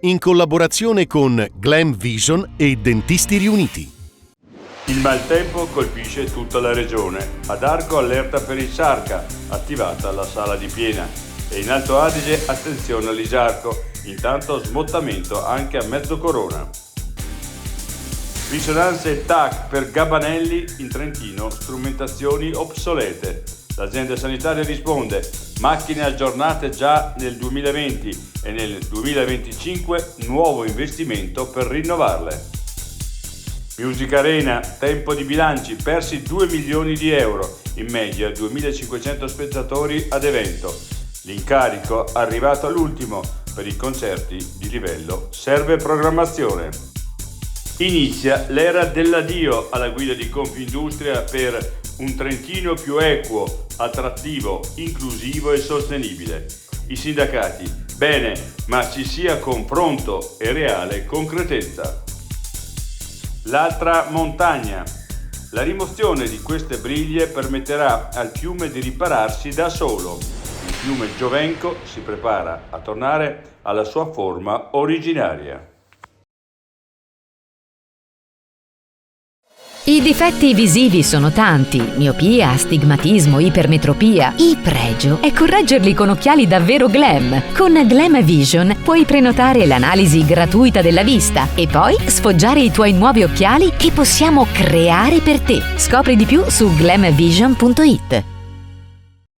in collaborazione con Glam Vision e Dentisti Riuniti. Il maltempo colpisce tutta la regione. Ad Arco allerta per il Sarca, attivata la sala di Piena. E in Alto Adige attenzione all'Isarco, intanto smottamento anche a Mezzocorona. Risonanze TAC per Gabanelli in Trentino, strumentazioni obsolete. L'azienda sanitaria risponde: macchine aggiornate già nel 2020 e nel 2025 nuovo investimento per rinnovarle. Music Arena, tempo di bilanci, persi 2 milioni di euro, in media 2.500 spettatori ad evento. L'incarico arrivato all'ultimo, per i concerti di livello serve programmazione. Inizia l'era dell'addio alla guida di Confindustria per un Trentino più equo, attrattivo, inclusivo e sostenibile. I sindacati: bene, ma ci sia confronto e reale concretezza. L'altra montagna. La rimozione di queste briglie permetterà al fiume di ripararsi da solo. Il fiume Giovenco si prepara a tornare alla sua forma originaria. I difetti visivi sono tanti: miopia, astigmatismo, ipermetropia. Il pregio è correggerli con occhiali davvero glam. Con Glam Vision puoi prenotare l'analisi gratuita della vista e poi sfoggiare i tuoi nuovi occhiali che possiamo creare per te. Scopri di più su glamvision.it.